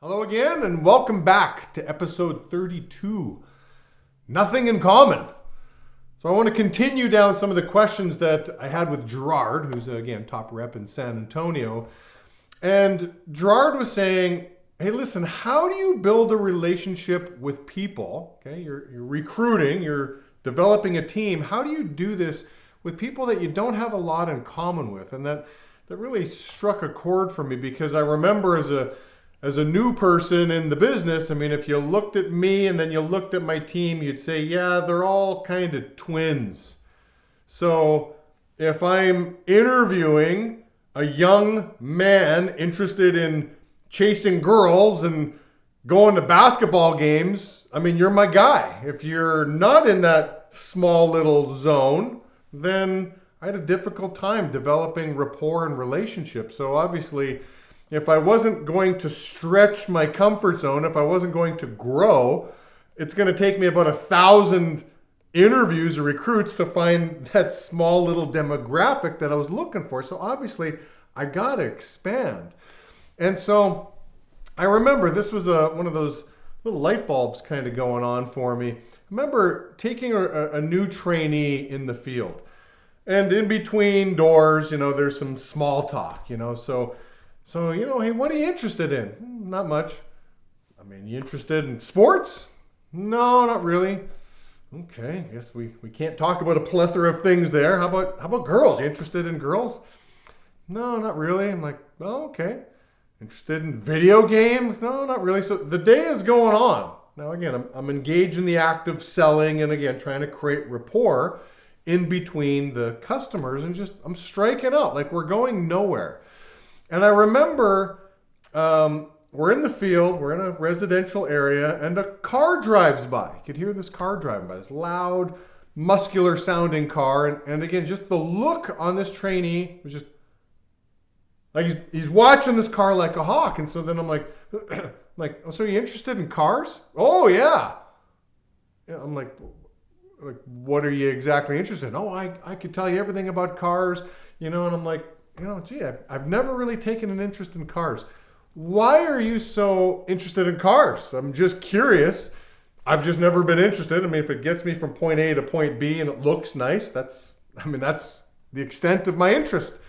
Hello again, and welcome back to episode 32. Nothing in common. So I want to continue down some of the questions that I had with Gerard, who's again top rep in San Antonio. And Gerard was saying, hey, listen, how do you build a relationship with people? Okay, you're recruiting, you're developing a team. How do you do this with people that you don't have a lot in common with? And that really struck a chord for me, because I remember as a new person in the business, I mean, if you looked at me and then you looked at my team, you'd say, yeah, they're all kind of twins. So if I'm interviewing a young man interested in chasing girls and going to basketball games, I mean, you're my guy. If you're not in that small little zone, then I had a difficult time developing rapport and relationships. So obviously, if I wasn't going to stretch my comfort zone, if I wasn't going to grow, it's going to take me about 1,000 interviews or recruits to find that small little demographic that I was looking for. So obviously, I got to expand. And so I remember this was one of those little light bulbs kind of going on for me. I remember taking a new trainee in the field. And in between doors, there's some small talk, So, hey, what are you interested in? Not much. I mean, you interested in sports? No, not really. Okay, I guess we can't talk about a plethora of things there. How about girls? You interested in girls? No, not really. I'm like, oh, okay. Interested in video games? No, not really. So the day is going on. Now, again, I'm engaged in the act of selling and, again, trying to create rapport in between the customers, and I'm striking out. Like, we're going nowhere. And I remember we're in the field, we're in a residential area, and a car drives by. You could hear this car driving by, this loud, muscular sounding car. And again, just the look on this trainee was just like he's watching this car like a hawk. And so then I'm like, oh, so are you interested in cars? Oh, yeah. I'm like, what are you exactly interested in? Oh, I could tell you everything about cars, and I'm like, gee, I've never really taken an interest in cars. Why are you so interested in cars? I'm just curious. I've just never been interested. I mean, if it gets me from point A to point B and it looks nice, that's the extent of my interest.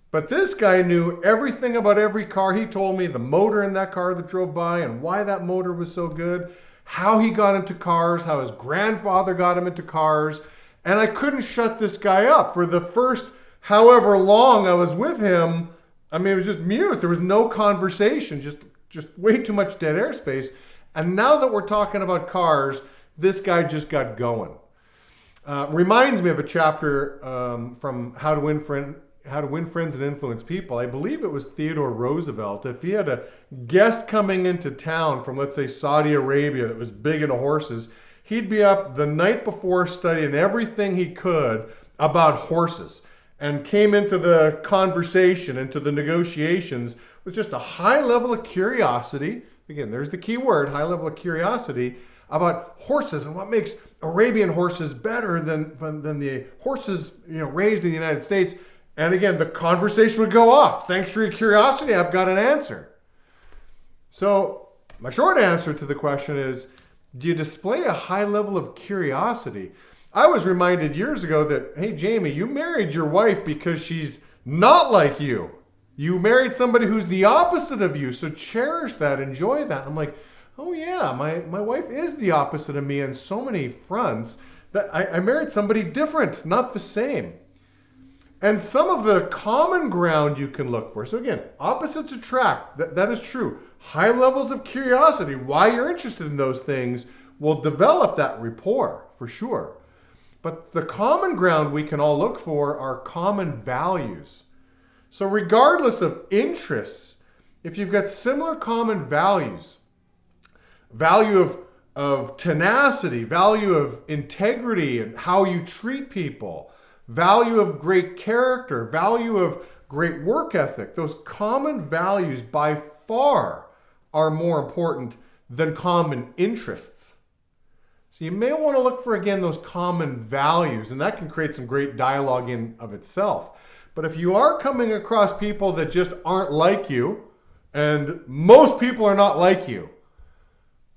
But this guy knew everything about every car. He told me the motor in that car that drove by and why that motor was so good, how he got into cars, how his grandfather got him into cars. And I couldn't shut this guy up. For the first however long I was with him, I mean, it was just mute. There was no conversation, just way too much dead airspace. And now that we're talking about cars, this guy just got going. Reminds me of a chapter from How to Win Friends and Influence People. I believe it was Theodore Roosevelt. If he had a guest coming into town from, let's say, Saudi Arabia that was big into horses, he'd be up the night before studying everything he could about horses, and came into the conversation, into the negotiations with just a high level of curiosity. Again, there's the key word, high level of curiosity about horses and what makes Arabian horses better than the horses raised in the United States. And again, the conversation would go off. Thanks for your curiosity, I've got an answer. So my short answer to the question is, do you display a high level of curiosity? I was reminded years ago that, hey, Jamie, you married your wife because she's not like you. You married somebody who's the opposite of you, so cherish that, enjoy that. I'm like, oh yeah, my wife is the opposite of me on so many fronts, that I married somebody different, not the same. And some of the common ground you can look for. So again, opposites attract. That is true. High levels of curiosity, why you're interested in those things, will develop that rapport for sure. But the common ground we can all look for are common values. So regardless of interests, if you've got similar common values, value of tenacity, value of integrity and how you treat people, value of great character, value of great work ethic, those common values by far are more important than common interests. So you may want to look for, again, those common values, and that can create some great dialogue in of itself. But if you are coming across people that just aren't like you, And most people are not like you.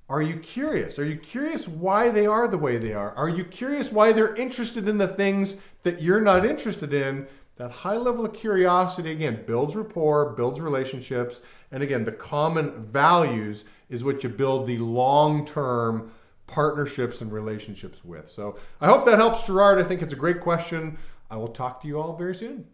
Are you curious? Are you curious why they are the way they are? Are you curious why they're interested in the things that you're not interested in? That high level of curiosity, again, builds rapport, builds relationships. And again, the common values is what you build the long-term partnerships and relationships with. So I hope that helps, Gerard. I think it's a great question. I will talk to you all very soon.